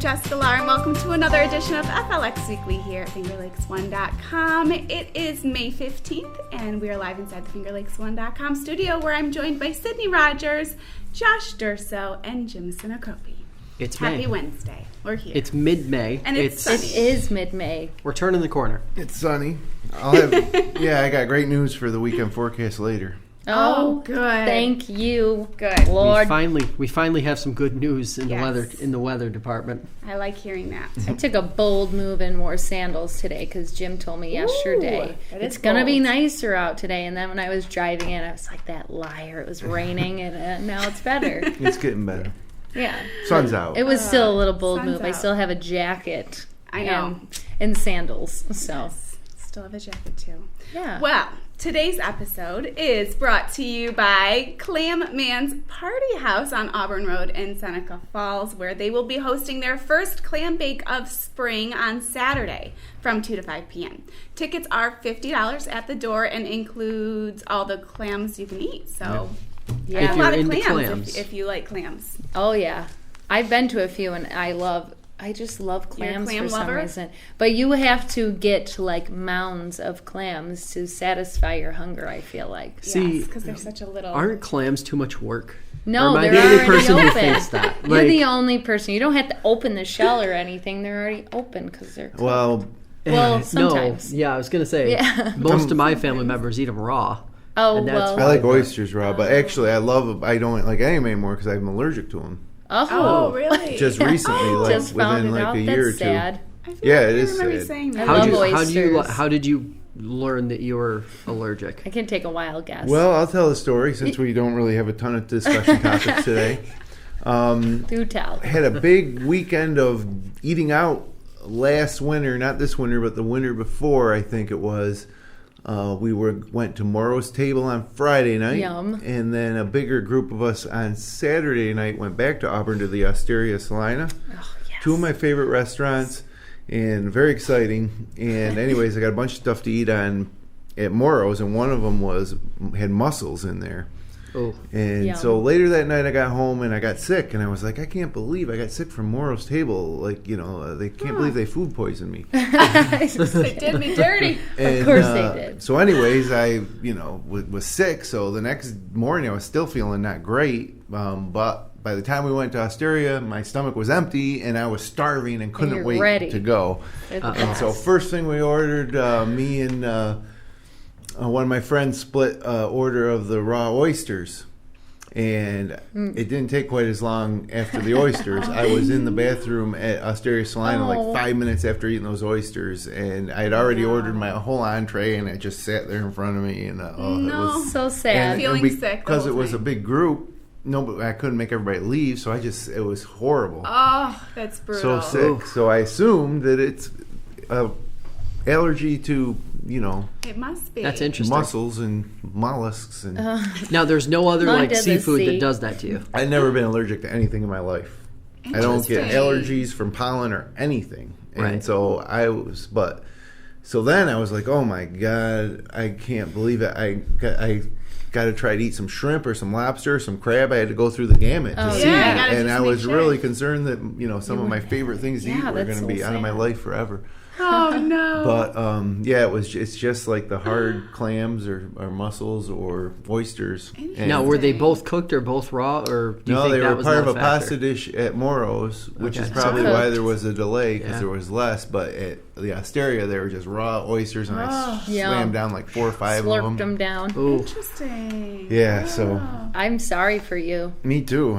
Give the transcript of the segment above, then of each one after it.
Jessica Lahr, and welcome to another edition of FLX Weekly here at FingerLakes1.com. It is May 15th, and we are live inside the FingerLakes1.com studio, where I'm joined by Sydney Rogers, Josh Durso, and Jim Sinacopi. It's Happy May. Wednesday. We're here. It's mid-May. And it's sunny. It is mid-May. We're turning the corner. It's sunny. I got great news for the weekend forecast later. Oh, good. Thank you. Good. Lord. We finally have some good news in Yes. the weather department. I like hearing that. I took a bold move and wore sandals today because Jim told me yesterday that is it's going to be bold. nicer out today. And then when I was driving in, I was like, that liar. It was raining, and now it's better. It's getting better. Yeah. Sun's out. It was still a little bold sun's move. I out. still have a jacket. I know. And sandals. So, Still have a jacket, too. yeah. Well, today's episode is brought to you by Clam Man's Party House on Auburn Road in Seneca Falls, where they will be hosting their first clam bake of spring on Saturday from 2 to 5 p.m. Tickets are $50 at the door and includes all the clams you can eat. So, Yeah. a If lot you're of into clams, clams. if you like clams. Oh, yeah. I've been to a few, and I just love You're a clams clam for some lover? reason. But you have to get like mounds of clams to satisfy your hunger, I feel like. See, yes, because they're such a little... Aren't clams too much work? No, Or am I they're the only already person open. who thinks that? You're Like, the only person. You don't have to open the shell or anything. They're already open because they're cooked. Well, sometimes. No, yeah, I was gonna say. Yeah. Most of my family members eat them raw. Oh, and that's well. I like oysters raw, but actually I don't like any anymore because I'm allergic to them. Oh, really? Just recently, like Just found within it like out. a year That's or two. sad. I feel Yeah, like it I is remember you sad. saying that. I love How did oysters. you learn that you were allergic? I can take a wild guess. Well, I'll tell the story since we don't really have a ton of discussion topics today. Do tell. I had a big weekend of eating out last winter, not this winter, but the winter before, I think it was. We went to Morrow's Table on Friday night. Yum. And then a bigger group of us on Saturday night went back to Auburn to the Osteria Salina. Oh, yes. Two of my favorite restaurants, and very exciting. And anyways, I got a bunch of stuff to eat at Morrow's, and one of them had mussels in there. Oh, And Yum. so later that night I got home and I got sick, and I was like, I can't believe I got sick from Morrow's Table. Like, they can't believe they food poisoned me. They did me dirty. And, course they did. So anyways, I, was sick, so the next morning I was still feeling not great, but by the time we went to Osteria, my stomach was empty and I was starving and couldn't you're wait ready. to go. And so first thing we ordered, me and one of my friends split order of the raw oysters, and it didn't take quite as long after the oysters. I was in the bathroom at Osteria Salina like 5 minutes after eating those oysters, and I had already ordered my whole entree, and it just sat there in front of me, and it was So sad. Feeling sick the because whole it was a time. big group. No, but I couldn't make everybody leave, so it was horrible. Oh, that's brutal. So sick. So I assumed that it's allergy to It must be. that's interesting. mussels and mollusks, and Now, there's no other Under like the seafood sea. that does that to you. I've never been allergic to anything in my life. I don't get Interesting. allergies from pollen or anything. And Right. so then I was like, oh my God, I can't believe it. I got to try to eat some shrimp or some lobster or some crab. I had to go through the gamut to Oh, see. yeah, you gotta And just I make was sure. really concerned that, some of my favorite things to Yeah, eat were that's going to so be out of my sad. life forever. Oh, no. But it's just like the hard clams or mussels or oysters. And- Now, were they both cooked or both raw, or do you no, think they that were was part not of a factor? pasta dish at Morrow's, which Okay. is probably So why cooked. there was a delay because Yeah. there was less. But at the Osteria, they were just raw oysters, and I Yum. slammed down like 4 or 5 Slurped of them. them down. Ooh. Interesting. Yeah, so I'm sorry for you. me too.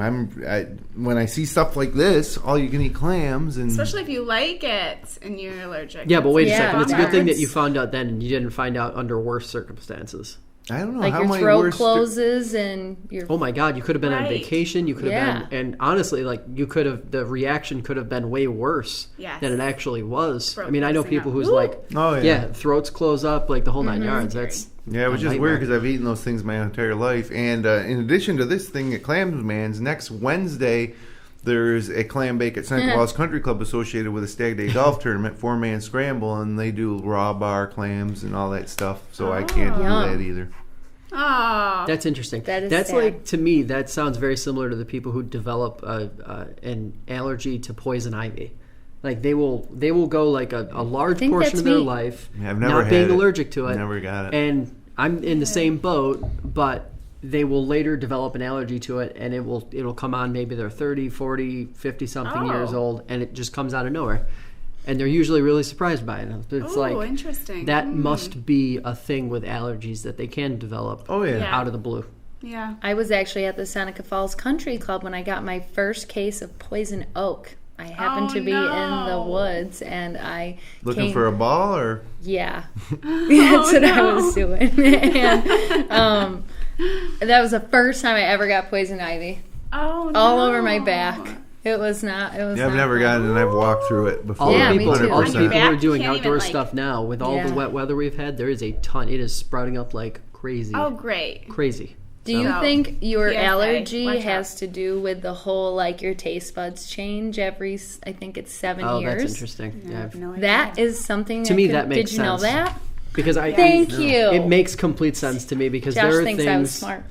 When I see stuff like this, all you can eat clams, and Especially if you like it and you're allergic. Yeah, but wait a Yeah, second. It's a good thing that it's- you found out then, and you didn't find out under worse circumstances. I don't know Like how your many throat worse. closes and your Oh my God, you could have been on Right. vacation. You could have Yeah. been, and honestly, like the reaction could have been way worse Yes. than it actually was. Throat I mean, I know closing people up. who's Ooh. like, Oh yeah. throats close up, like the whole 9 yards. That's Yeah, it was a just nightmare. weird because I've eaten those things my entire life. And in addition to this thing at Clams Man's, next Wednesday there's a clam bake at Seneca Falls Country Club associated with a Stag Day Golf Tournament, 4-man scramble, and they do raw bar clams and all that stuff. So I can't do Yum. that either. Oh. That's interesting. That's sad. like, to me, that sounds very similar to the people who develop an allergy to poison ivy. Like they will go like a large portion of their life I've never not being allergic to it. Never got it. And I'm in the same boat, but they will later develop an allergy to it, and it'll come on. Maybe they're 30, 40, 50 something years old, and it just comes out of nowhere. And they're usually really surprised by it. It's interesting. That must be a thing with allergies that they can develop out of the blue. Yeah. I was actually at the Seneca Falls Country Club when I got my first case of poison oak. I happened to be in the woods, and I looking for a ball, or yeah, that's what I was doing. And, that was the first time I ever got poison ivy. Oh, no. All over my back. It was not. I've never gotten it, and I've walked through it before. All Yeah, the me people, too. all the people who are doing Can't outdoor even, stuff now, with all the wet weather we've had, there is a ton. It is sprouting up like crazy. Oh, great. Crazy. Do you think your PSA, allergy watch has out. to do with the whole, like, your taste buds change every, I think it's 7 years? Oh, that's interesting. I have no idea. That is something To me, that makes Did you know sense. that? Because Thank you. It makes complete sense to me because Josh there are thinks things. I was smart.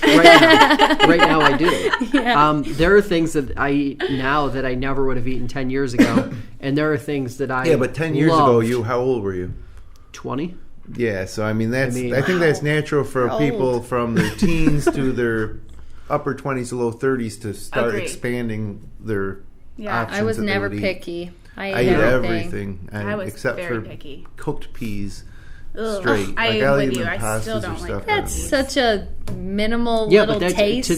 Right now I do. There are things that I eat now that I never would have eaten 10 years ago, and there are things that I yeah, but 10 years ago, how old were you? 20. Yeah, so I think that's natural for people from their teens to their upper 20s to low 30s to start expanding their options. I was that they never would eat. picky. I eat everything. I was except very for picky. cooked peas. Ugh. Straight. I'm with even you. I pastas still or don't stuff like That's peas. such a minimal Yeah, little but that's taste. to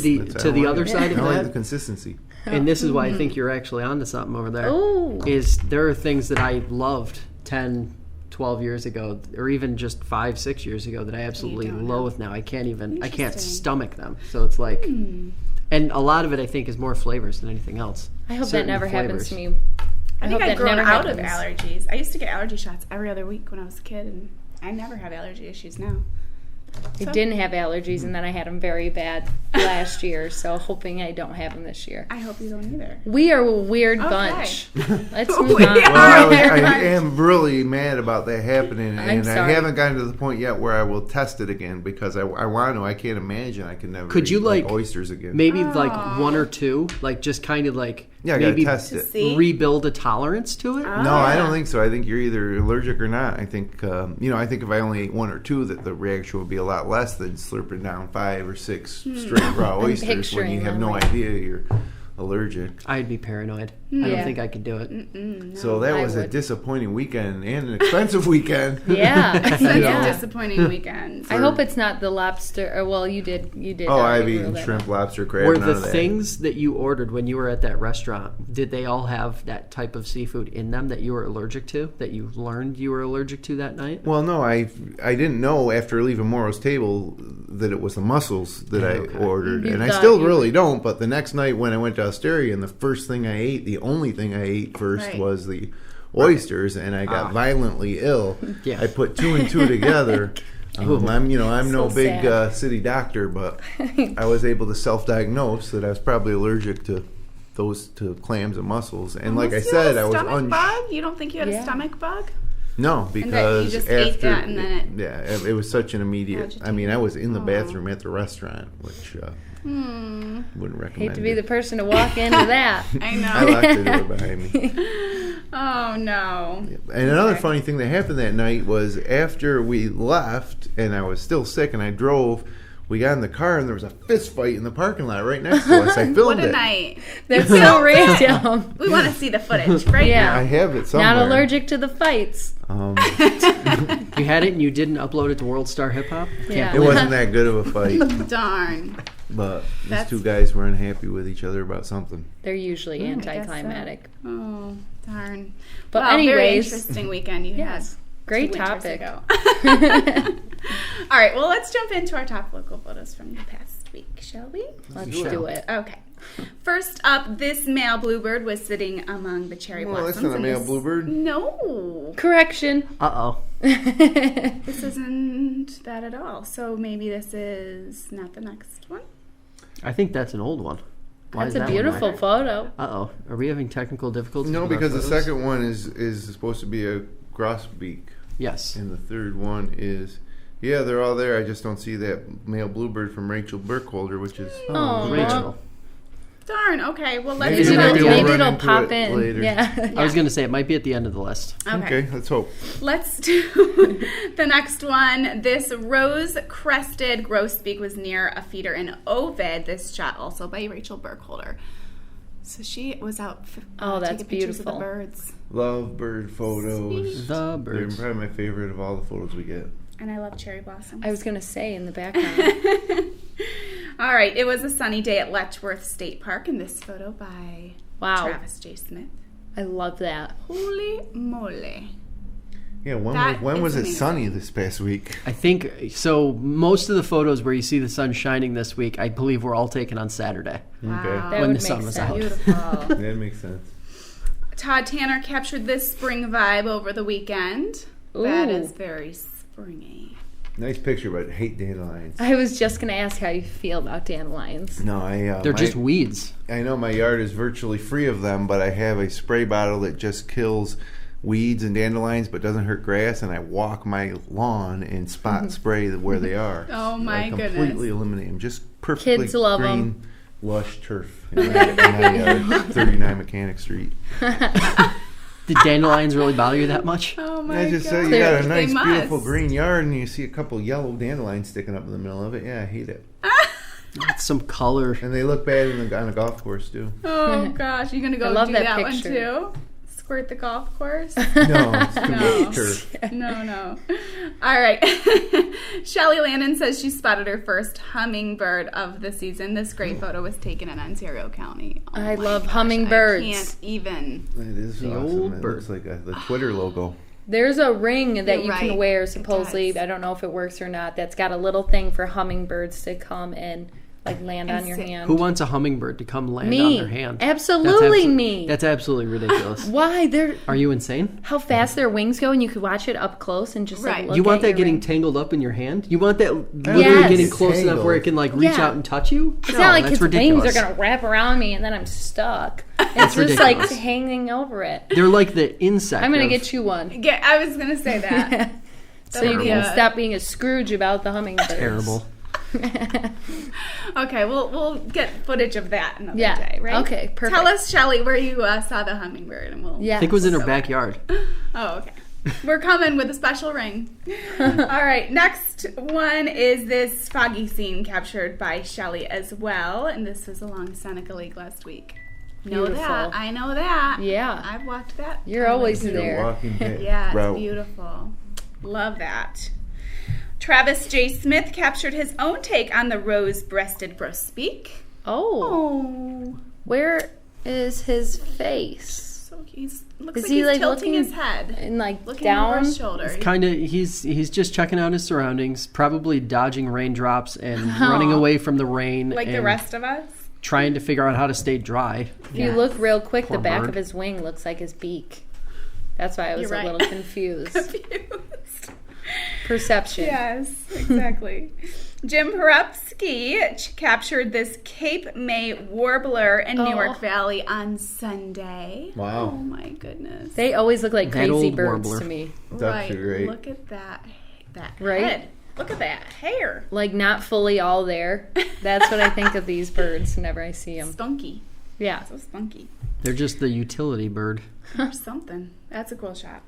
the other I side of like the that. consistency. And this is why I think you're actually onto something over there. Ooh. Is there are things that I loved 10, 12 years ago, or even just 5, 6 years ago that I absolutely loathe now. I can't stomach them. So it's like, and a lot of it I think is more flavors than anything else. I hope Certain that never happens flavors. to me. I think hope I've that grown never out of happens. allergies. I used to get allergy shots every other week when I was a kid, and I never have allergy issues now. I didn't have allergies, and then I had them very bad last year, so hoping I don't have them this year. I hope you don't either. We are a weird bunch. Let's move on. Well, I am really mad about that happening, and I sorry. haven't gotten to the point yet where I will test it again because I want to. I can't imagine I can never. Could you eat, like oysters again? Maybe like 1 or 2, like just kind of like Yeah, I gotta maybe test it. See? rebuild a tolerance to it. No, I don't think so. I think you're either allergic or not. I think I think if I only ate 1 or 2, that the reaction would be a lot less than slurping down 5 or 6 straight raw oysters when picturing you have them no like- idea you're allergic. I'd be paranoid. I don't think I could do it. So that I was a would. disappointing weekend and an expensive weekend. Yeah. That's disappointing weekend. I hope it's not the lobster. Or, well, you did. Oh, I've already eaten rule that shrimp, out. lobster, crab. Were none the of that. things that you ordered when you were at that restaurant, did they all have that type of seafood in them that you were allergic to, that you learned you were allergic to that night? Well, no, I didn't know after leaving Morrow's table that it was the mussels that I ordered, You and I thought still you really don't. But the next night when I went to Osteria, and the first thing I ate, the only thing I ate first Right. was the oysters, and I got violently ill. Yeah. I put 2 and 2 together. I'm no So big sad. city doctor, but I was able to self-diagnose that I was probably allergic to clams and mussels. And like I Almost said, a I was stomach bug? You don't think you had a Yeah. stomach bug? No, that you because just after ate that and then it was such an immediate. Agitated. I mean, I was in the bathroom at the restaurant, which wouldn't recommend. Hate to be it. the person to walk into that. I know. I locked the door behind me. Oh, no. And another funny thing that happened that night was after we left, and I was still sick, and I drove. We got in the car, and there was a fist fight in the parking lot right next to us. I filmed What a it. night. That's so random. We want to see the footage right Yeah. I have it somewhere. Not allergic to the fights. You had it and you didn't upload it to World Star Hip Hop? Yeah. It wasn't that good of a fight, now. Darn. but these That's- 2 guys were unhappy with each other about something. They're usually I guess so. anticlimactic. Oh, darn. But Well, very anyways, interesting weekend you yes, had. great 2 winters topic. ago. All right, well, let's jump into our top local photos from the past week, shall we? Let's do it. Okay. First up, this male bluebird was sitting among the cherry Well, blossoms. that's not a in male this- bluebird. No. Correction. Uh-oh. This isn't that at all. So maybe this is not the next one. I think that's an old one. Why That's is a that one beautiful not? photo. Uh-oh. Are we having technical difficulties? No, with our because the photos? second one is supposed to be a grosbeak, Yes. and the third one is Yeah, they're all there. I just don't see that male bluebird from Rachel Burkholder, which is... Oh, Rachel. Darn. Okay. Well, let's Maybe do we'll it. Maybe it'll into pop it in. later. Yeah. I was going to say, it might be at the end of the list. Okay, let's hope. Let's do the next one. This rose-crested grosbeak was near a feeder in Ovid. This shot also by Rachel Burkholder. So she was out that's taking pictures beautiful. of the birds. Love bird photos. The birds. They're probably my favorite of all the photos we get. And I love cherry blossoms. I was going to say in the background. All right. It was a sunny day at Letchworth State Park, and this photo by Wow. Travis J. Smith. I love that. Holy moly. Yeah, That when is was it amazing. sunny this past week? I think, so most of the photos where you see the sun shining this week, I believe were all taken on Saturday. Wow. That When would the make sun was sense. out. Beautiful. That makes sense. Todd Tanner captured this spring vibe over the weekend. That Ooh. is very springy. Nice picture, but I hate dandelions. I was just going to ask how you feel about dandelions. No, They're just weeds. I know my yard is virtually free of them, but I have a spray bottle that just kills weeds and dandelions but doesn't hurt grass, and I walk my lawn and spot spray where they are. Oh, my I goodness. completely eliminate them. Just perfectly Kids love green, 'em. lush turf in my 39 Mechanic Street. Did dandelions really bother you that much? Oh my I just god. say you got a They nice, must. beautiful green yard, and you see a couple yellow dandelions sticking up in the middle of it. Yeah, I hate it. It's some color. And they look bad on a golf course, too. Oh gosh, you gonna go I love do that that picture. one too? Squirt the golf course? No, it's too No. much turf. No. All right. Shelly Landon says she spotted her first hummingbird of the season. This great photo was taken in Ontario County. Oh I my love gosh, hummingbirds. I can't even. It is The awesome. old It bird. looks like the Twitter logo. There's a ring that You're you can right. wear, It supposedly. does. I don't know if it works or not. That's got a little thing for hummingbirds to come and land on your sit. hand. Who wants a hummingbird to come land Me. on their hand? Absolutely me. That's absolutely ridiculous. Why? They're Are you insane? how fast their wings go, and you could watch it up close and just Right. look You want at that your getting ring. tangled up in your hand? You want that literally Yes. getting close enough Tangled. where it can reach Yeah. out and touch you? It's No, not like that's its ridiculous. wings are going to wrap around me and then I'm stuck. It's just like ridiculous. hanging over it. They're like the insect. I'm going to of- get you one. I was gonna say that. So you That'd be can a- stop being a Scrooge about the hummingbirds. terrible. Okay, we'll get footage of that another Yeah. day, right? Okay, perfect. Tell us, Shelly, where you saw the hummingbird, and we'll. Yeah. I think it was in her backyard. Oh, okay. We're coming with a special ring. All right, next one is this foggy scene captured by Shelly as well, and this was along Seneca Lake last week. Know Beautiful. that? I know that. Yeah. I've walked that. You're always You're there. walking that Yeah, it's route. beautiful. Love that. Travis J. Smith captured his own take on the rose-breasted grosbeak. Oh. Oh, Where is his face? so looks Is like he, he's like, tilting looking his head, And like looking over down? his shoulder. Kind of, he's just checking out his surroundings, probably dodging raindrops and running away from the rain, Like the and rest of us. trying to figure out how to stay dry. If you look real quick, Poor the back bird. of his wing looks like his beak. That's why I was You're right. a little confused. Confused. Perception. Yes, exactly. Jim Perupski captured this Cape May warbler in Newark Valley on Sunday. Wow. Oh my goodness. They always look like That crazy old birds warbler. to me. Ducks Right. are great. Look at that Right? head. Look at that hair. Like not fully all there. That's what I think of these birds whenever I see them. Spunky. Yeah. So spunky. They're just the utility bird. Or something. That's a cool shot.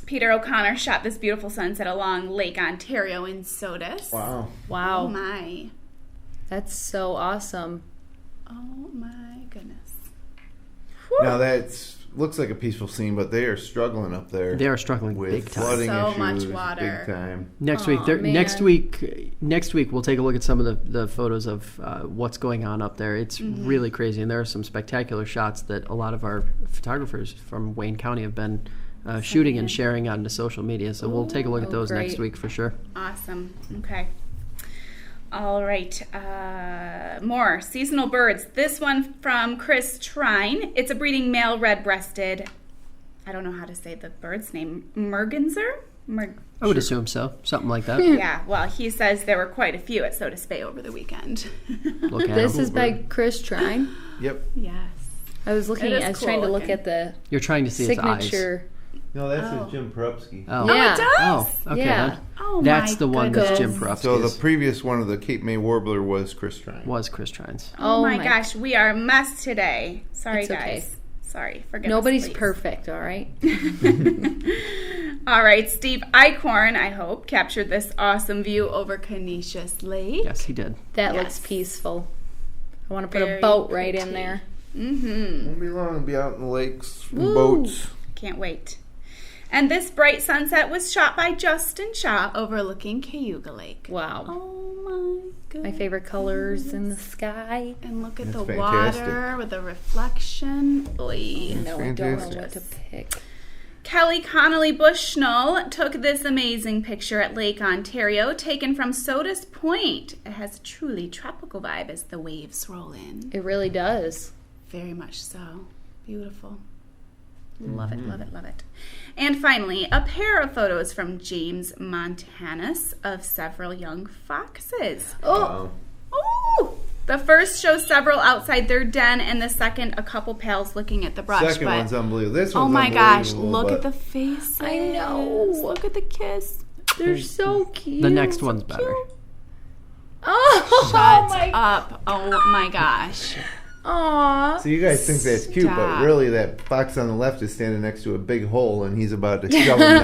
Peter O'Connor shot this beautiful sunset along Lake Ontario in Sodus. Wow. Oh Wow. my. That's so awesome. Oh my goodness. Now that looks like a peaceful scene, but they are struggling up there. They are struggling with big time. flooding So issues, much water. big time. Next Aw, week, man. next week, we'll take a look at some of the photos of what's going on up there. It's really crazy, and there are some spectacular shots that a lot of our photographers from Wayne County have been shooting and sharing on the social media. So we'll take a look at those next great. week for sure. Awesome. Okay. All right. More seasonal birds. This one from Chris Trine. It's a breeding male red-breasted. I don't know how to say the bird's name. Merganser? I would assume so, something like that. Yeah. Well, he says there were quite a few at Sodus Bay over the weekend. Look at This 'em. is by Chris Trine. Yep. Yes. I was looking. It is I was trying to cool look looking. at the You're trying to see its eyes. signature No, that's Jim Perupski. Oh. Yeah. it does? Oh, okay. Yeah. Then. Oh, That's my the one that's Jim goodness. Perupski. So the previous one of the Cape May Warbler was Chris Trine. was Chris Trine's. Oh my gosh, we are a mess today. Sorry, It's okay. guys. Sorry, forgive Nobody's us, please. perfect, all right? All right, Steve Eichhorn, I hope, captured this awesome view over Canisius Lake. Yes, he did. That Yes. looks peaceful. I want to put Very a boat right pretty. in there. Mm-hmm. Won't be long. Be out in the lakes, Woo. boats. Can't wait. And this bright sunset was shot by Justin Shaw overlooking Cayuga Lake. Wow. Oh my goodness. My favorite colors in the sky. And look at That's the fantastic. water with the reflection. Oy. No, I don't know fantastic. what to pick. Kelly Connolly Bushnell took this amazing picture at Lake Ontario, taken from Sodas Point. It has a truly tropical vibe as the waves roll in. It really does. Very much so. Beautiful. Love it, love it, love it. And finally, a pair of photos from James Montanus of several young foxes. Oh, Ooh! The first shows several outside their den, and the second, a couple pals looking at the brush. Second one's unbelievable. This oh one's my gosh, unbelievable, look but at the faces. I know. Look at the kiss. they're so cute. The next one's better. Oh, Shut my. up. Oh my gosh. Aw. So you guys think that's cute, but Stop. really that fox on the left is standing next to a big hole, and he's about to shove him down.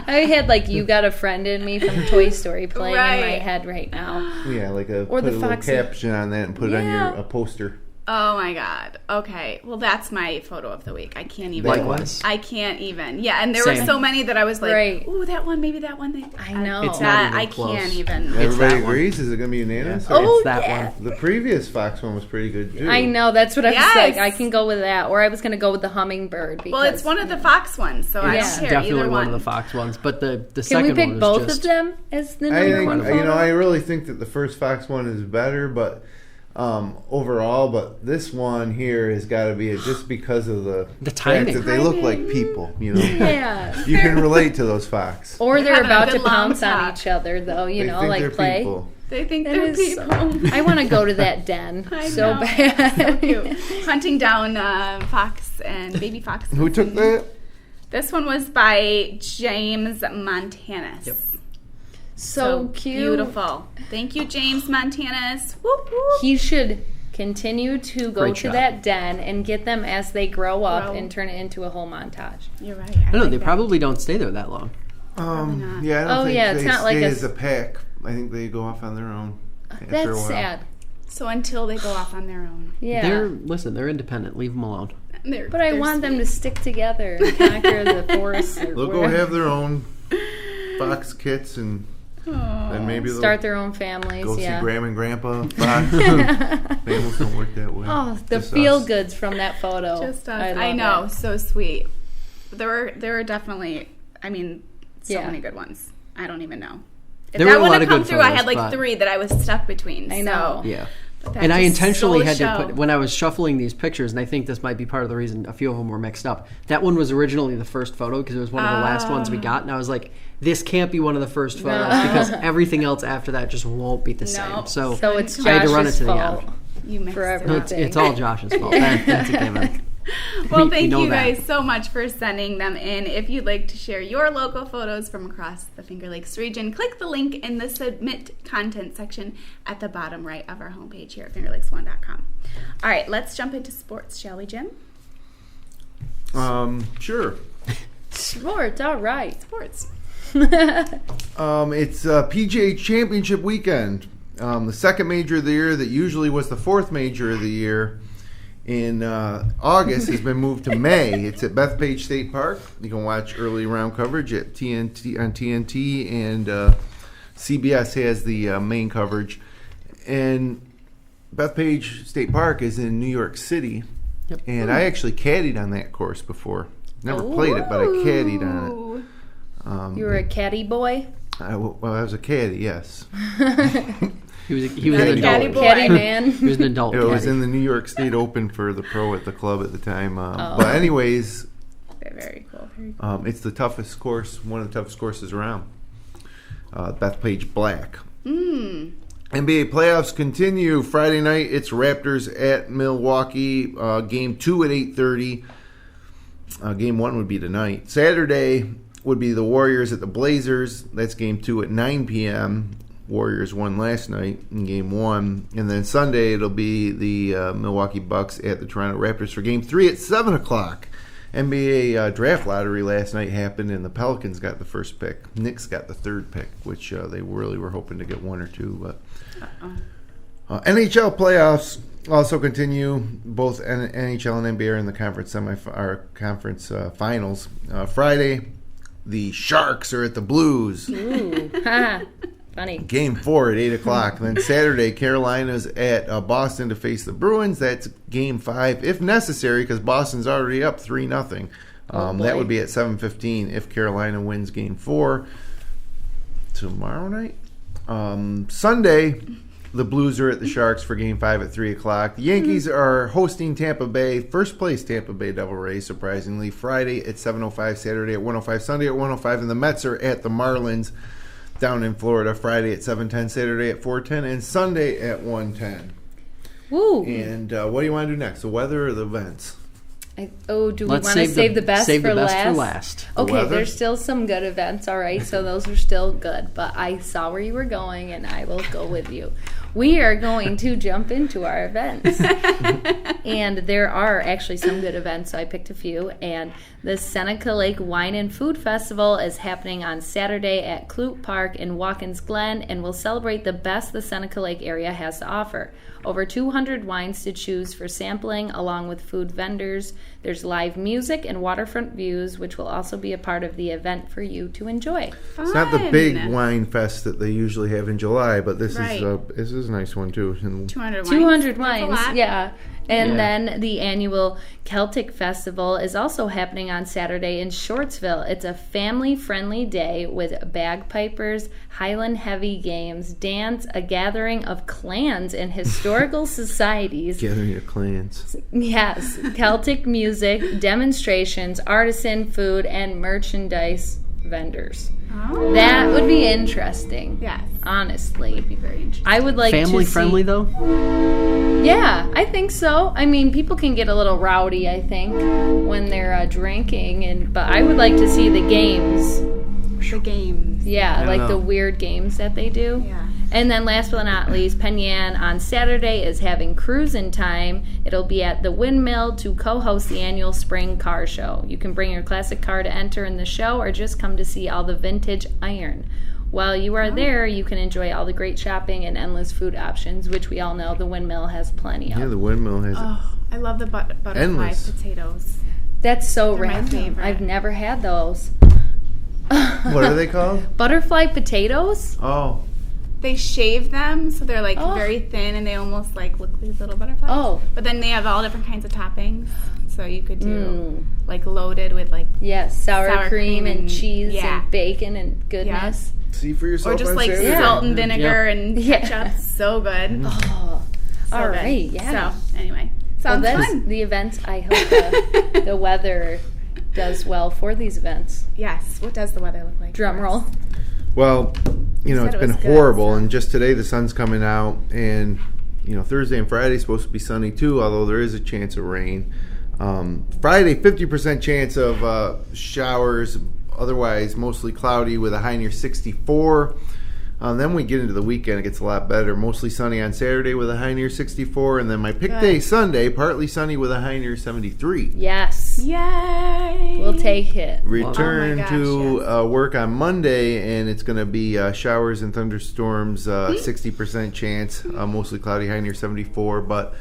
I had like "You Got a Friend in Me" from Toy Story playing in my Right. head right now. Yeah, like Or put the a little fox- caption on that and put it on Yeah. a poster. Oh my god. Okay. Well, that's my photo of the week. I can't even. Likewise. I can't even. Yeah, and there Same. were so many that I was like, Right. ooh, that one, maybe that one. I know. It's That not I even close. can't even. Everybody that one. agrees? Is it going to be unanimous? Yeah. or- Oh, It's that yeah. one. The previous fox one was pretty good too. I know. That's what I was Yes. like. I can go with that, or I was going to go with the hummingbird. Because, Well, it's one of the fox ones, so I Yeah. don't care Definitely either one one. of the fox ones, but the Can second we pick one was both just of them as the I number think one Incredible. photo? I really think that the first fox one is better, but overall, but this one here has got to be just because of the fact timing. that they look like people. You know, Yeah. you can relate to those fox. Or they're having a about good to long pounce on talk. each other, though. You They know, think like they're play. people. They think That they're is people. I want to go to that den I so know. bad. So cute. Hunting down fox and baby foxes. Who took that? This one was by James Montanus. Yep. So cute. Beautiful. Thank you, James Montanus. Whoop, whoop. He should continue to go Great to shot. that den and get them as they grow up Grow. and turn it into a whole montage. You're right. I don't know. like They that. probably don't stay there that long. not. Yeah, I don't Oh, think yeah, they it's not stay like a- as a pack. I think they go off on their own. after a That's while. sad. So until they go off on their own. Yeah. They're independent. Leave them alone. But I want them to stick together and conquer the forest. Or They'll go wherever. have their own fox kits, and then maybe they'll Start their own families. go Yeah. see Grandma and Grandpa fox. Families don't work that way. Oh, the Just feel us. goods from that photo. Just us. love I know. it. So sweet. There were definitely, so Yeah. many good ones. I don't even know. If There that were a one lot had of come good through, I had photos, like but- 3 that I was stuck between. I know. So, Yeah. but that And I just intentionally stole had the to show. put, when I was shuffling these pictures, and I think this might be part of the reason a few of them were mixed up. That one was originally the first photo because it was one of the last ones we got, and I was like, this can't be one of the first photos because everything else after that just won't be the same. So it's I had to run it Josh's to the fault. end. You mixed for it everything. up. It's all Josh's fault. That's a given. Well, We thank know you that. guys so much for sending them in. If you'd like to share your local photos from across the Finger Lakes region, click the link in the Submit Content section at the bottom right of our homepage here at fingerlakes1.com. All right, let's jump into sports, shall we, Jim? Sure. Sports, all right. Sports. It's PGA Championship weekend. The second major of the year that usually was the fourth major of the year in August has been moved to May. It's at Bethpage State Park. You can watch early round coverage at TNT on TNT, and CBS has the main coverage. And Bethpage State Park is in New York City, Yep. and I actually caddied on that course before. Never played it, but I caddied on Ooh. it. You were a caddy boy? I was a caddy, yes. He was Not an a caddy adult. boy. Caddy man. He was an adult. It was caddy. in the New York State Open for the pro at the club at the time. Oh. But anyways, Very cool. Very cool. it's the toughest course, one of the toughest courses around. Bethpage Black. NBA playoffs continue. Friday night, it's Raptors at Milwaukee. Game 2 at 8:30. Game 1 would be tonight. Saturday would be the Warriors at the Blazers. That's Game 2 at 9 p.m. Warriors won last night in Game 1. And then Sunday it'll be the Milwaukee Bucks at the Toronto Raptors for Game 3 at 7 o'clock. NBA draft lottery last night happened, and the Pelicans got the first pick. Knicks got the third pick, which they really were hoping to get one or two. But NHL playoffs also continue. Both NHL and NBA are in the conference finals. Friday, the Sharks are at the Blues. Ooh, funny. Game 4 at 8 o'clock. Then Saturday, Carolina's at Boston to face the Bruins. That's Game 5, if necessary, because Boston's already up 3-0. That would be at 7:15 if Carolina wins Game 4. Tomorrow night? Sunday, the Blues are at the Sharks for Game 5 at 3 o'clock. The Yankees are hosting Tampa Bay, first place Tampa Bay Devil Rays, surprisingly. Friday at 7:05, Saturday at 1:05, Sunday at 1:05, and the Mets are at the Marlins down in Florida, Friday at 7:10, Saturday at 4:10, and Sunday at 1:10. Woo! And what do you want to do next, the weather or the events? Do we want to save the best for last? Okay, weather? there's still some good events, all right, so those are still good, but I saw where you were going, and I will go with you. We are going to jump into our events. And there are actually some good events, so I picked a few. And the Seneca Lake Wine and Food Festival is happening on Saturday at Clute Park in Watkins Glen and will celebrate the best the Seneca Lake area has to offer. Over 200 wines to choose for sampling, along with food vendors. There's live music and waterfront views, which will also be a part of the event for you to enjoy. Fun. It's not the big wine fest that they usually have in July, but this Right. is a nice one too. 200 wines, yeah. And then the annual Celtic Festival is also happening on Saturday in Shortsville. It's a family-friendly day with bagpipers, Highland heavy games, dance, a gathering of clans and historical societies. Gathering your clans. Yes, Celtic music, demonstrations, artisan food, and merchandise vendors. Oh. That would be interesting. Yes. Honestly. Would be very interesting. I would like Family to friendly, see, though? Yeah, I think so. I mean, people can get a little rowdy, I think, when they're drinking, but I would like to see the games. The games. Yeah, like know. the weird games that they do. Yeah. And then last but not least, Penyan on Saturday is having cruising time. It'll be at the Windmill to co-host the annual spring car show. You can bring your classic car to enter in the show or just come to see all the vintage iron. While you are there, you can enjoy all the great shopping and endless food options, which we all know the Windmill has plenty of. Yeah, the Windmill has Oh, I love the butterfly Endless. potatoes. That's so They're my random. favorite. I've never had those. What are they called? Butterfly potatoes? Oh, They shave them so they're like Oh. very thin and they almost like look like little butterflies. Oh. But then they have all different kinds of toppings. So you could do like loaded with like Yes, sour cream and cheese yeah. and bacon and goodness. see for yourself or just on like Saturday. salt and vinegar Yeah. and Yeah. ketchup. So good. Oh, So all good. right, yeah. So anyway, Well, sounds that's fun. the events. I hope the weather does well for these events. Yes. What does the weather look like? Drum for us? roll. Well, you know, Said it's it been was good, horrible, so. and just today the sun's coming out, and you know, Thursday and Friday is supposed to be sunny too, although there is a chance of rain. Friday, 50% chance of showers, otherwise mostly cloudy with a high near 64. Then we get into the weekend, it gets a lot better. Mostly sunny on Saturday with a high near 64, and then my pick day Sunday, partly sunny with a high near 73. Yes. Yay! We'll take it. Return Oh my gosh, to work on Monday, and it's going to be showers and thunderstorms, 60% chance, mostly cloudy, high near 74. But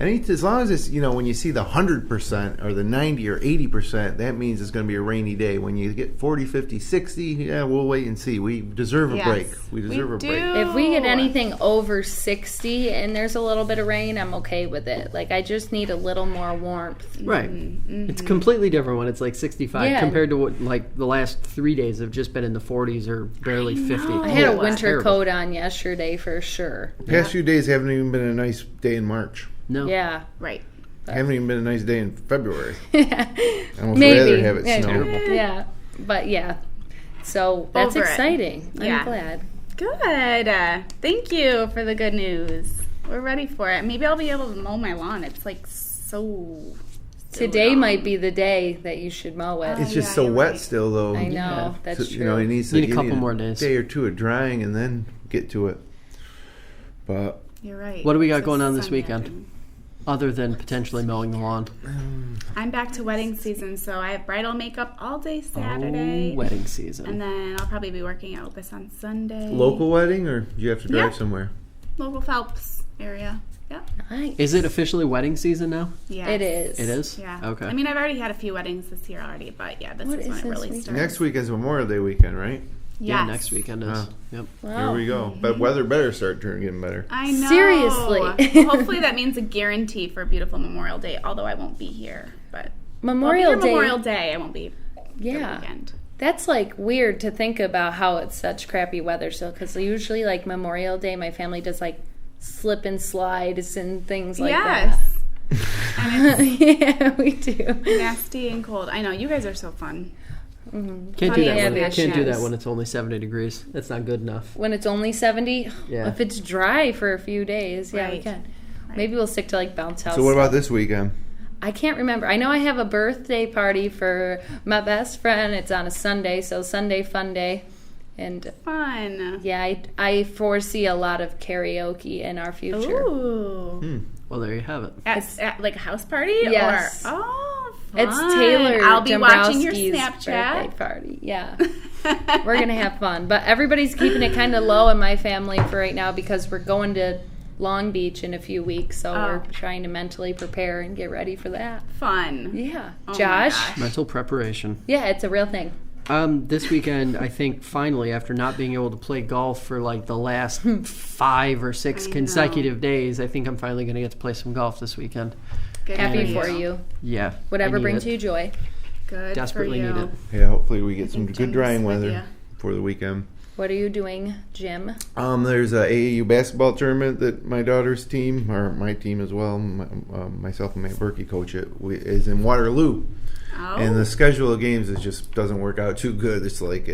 as long as it's, you know, when you see the 100% or the 90 or 80%, that means it's going to be a rainy day. When you get 40, 50, 60, yeah, we'll wait and see. We deserve a Yes, break. We deserve we a break. do. If we get anything over 60 and there's a little bit of rain, I'm okay with it. Like, I just need a little more warmth. Right. Mm-hmm. It's completely different when it's like 65 Yeah. compared to what like the last 3 days have just been in the 40s or barely 50. I had a It's winter terrible. coat on yesterday for sure. The past few days haven't even been a nice day in March. No. Yeah. Right. Haven't even been a nice day in February. I almost Maybe. rather have it Yeah. snow. Yeah. But yeah. So that's Over it. exciting. I'm Yeah. glad. Good. Thank you for the good news. We're ready for it. Maybe I'll be able to mow my lawn. It's like so Today might be the day that you should mow it. It's just so wet still, though. I know, that's true. You know, it needs a couple more days. A day or two of drying and then get to it. But you're right. What do we got going on this weekend? Other than potentially mowing the lawn. I'm back to wedding season, so I have bridal makeup all day Saturday. Oh, wedding season. And then I'll probably be working at Opus on Sunday. Local wedding, or do you have to drive somewhere? Local Phelps area. Yeah. Nice. Is it officially wedding season now? Yeah. It is. It is? Yeah. Okay. I mean, I've already had a few weddings this year already, but yeah, this is when it really starts. Next week is Memorial Day weekend, right? Yeah, next weekend is. Yep. Wow. Here we go. But weather better start getting better. I know. Seriously. Hopefully that means a guarantee for a beautiful Memorial Day, although I won't be here. But Memorial Day. Memorial Day, I won't be the weekend. That's like weird to think about how it's such crappy weather still, because usually like Memorial Day, my family does like slip and slides and things like that. And yeah, we do. Nasty and cold. I know, you guys are so fun. Mm-hmm. Can't do that when it's only 70 degrees. That's not good enough. When it's only 70? Yeah. If it's dry for a few days, yeah, we can. Right. Maybe we'll stick to like bounce house. So what about this weekend? I can't remember. I know I have a birthday party for my best friend. It's on a Sunday, so Sunday fun day. And fun. Yeah, I foresee a lot of karaoke in our future. Ooh. Well, there you have it. At like a house party? Yes. Or, fun. It's Taylor I'll be watching your Dombrowski's Snapchat birthday party. Yeah. We're going to have fun. But everybody's keeping it kind of low in my family for right now because we're going to Long Beach in a few weeks. So we're trying to mentally prepare and get ready for that. Fun. Yeah. Oh Josh? Mental preparation. Yeah, it's a real thing. This weekend, I think finally, after not being able to play golf for like the last 5 or 6 consecutive days, I think I'm finally going to get to play some golf this weekend. Good Happy for you. Yeah. Whatever brings you joy. Good. Desperately need it. Yeah, hopefully we get some good drying weather for the weekend. What are you doing, Jim? There's a AAU basketball tournament that my daughter's team, or my team as well, myself and Matt Berkey coach it, is in Waterloo. Oh. And the schedule of games just doesn't work out too good. It's like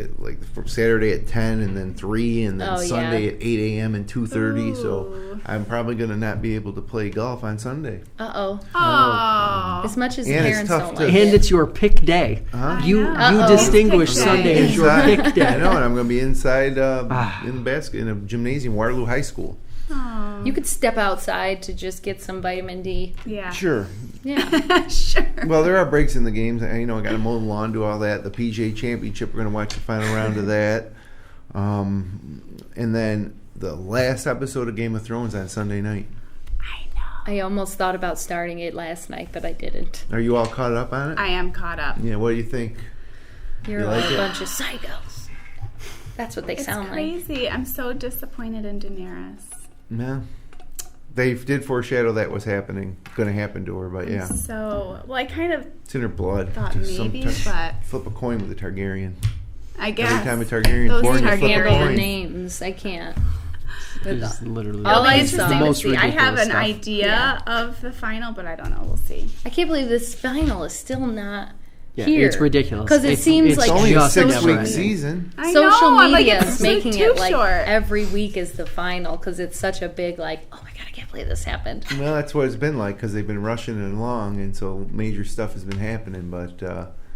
from Saturday at 10 and then 3 and then Sunday at 8 a.m. and 2:30. So I'm probably going to not be able to play golf on Sunday. Uh-oh. Oh. As much as the parents don't like And it. it's your pick day. You distinguish Sunday as your pick day. I know, and I'm going to be inside in a gymnasium, Waterloo High School. You could step outside to just get some vitamin D. Yeah. Sure. Yeah. Sure. Well, there are breaks in the games. I got to mow the lawn, do all that. The PGA Championship, we're going to watch the final round of that. And then the last episode of Game of Thrones on Sunday night. I know. I almost thought about starting it last night, but I didn't. Are you all caught up on it? I am caught up. Yeah, what do you think? You're You like like a it? bunch of psychos. That's what they sound like. It's crazy. I'm so disappointed in Daenerys. No. They did foreshadow that was going to happen to her, but yeah. So, well, I kind of It's in her blood. thought Just maybe, but flip a coin with a Targaryen. I guess. Every time a Targaryen's Those born, you flip a Targaryen coin. names. I can't. It's literally All It'll be these interesting the to most see. I have ridiculous an stuff. idea of the final, but I don't know. We'll see. I can't believe this final is still not Yeah, here. it's ridiculous. Because it seems it's like It's only a just 6-week never-ending. season. I social know, I'm like, media it's is making too it like short. every week is the final because it's such a big like, oh my god, I can't believe this happened. Well, that's what it's been like because they've been rushing it along, and so major stuff has been happening. But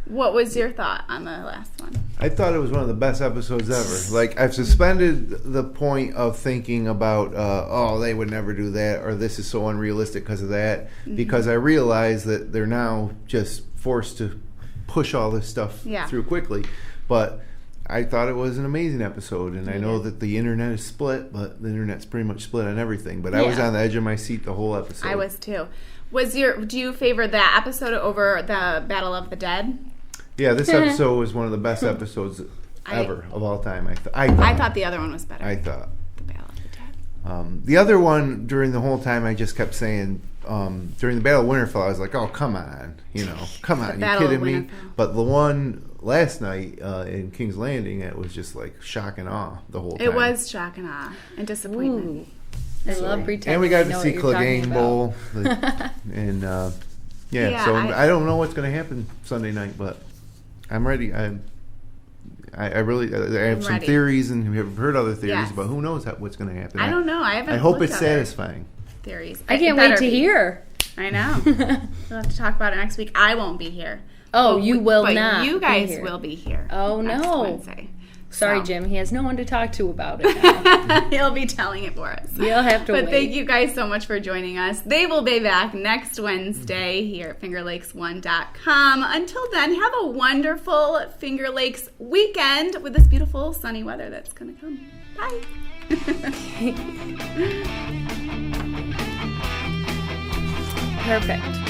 What was your thought on the last one? I thought it was one of the best episodes ever. Like, I've suspended the point of thinking about, they would never do that, or this is so unrealistic because of that, because I realize that they're now just forced to push all this stuff through quickly. But I thought it was an amazing episode, and I know that the internet is split, but the internet's pretty much split on everything. But I was on the edge of my seat the whole episode. I was too. Do you favor that episode over the Battle of the Dead? Yeah, this episode was one of the best episodes ever of all time. I thought the other one was better. I thought. The Battle of the Dead. The other one, during the whole time, I just kept saying, during the Battle of Winterfell, I was like, oh, come on. Come on, you kidding me? But the one last night in King's Landing, it was just like shock and awe the whole time. It was shock and awe and disappointment. I love pretending. And we got I know to see what you're talking Clegane about. Bowl. And, so I don't know what's going to happen Sunday night, but I'm ready. I have some theories, and we have heard other theories, but who knows what's going to happen. I don't know. I hope it's satisfying. Theories. I can't wait to hear. I know. We'll have to talk about it next week. I won't be here. Oh, you will not. But you guys be here. will be here. Oh, next no. Wednesday. Sorry, So. Jim. He has no one to talk to about it now. He'll be telling it for us. You'll have to But wait. thank you guys so much for joining us. They will be back next Wednesday here at FingerLakes1.com. Until then, have a wonderful Finger Lakes weekend with this beautiful sunny weather that's going to come. Bye. Perfect.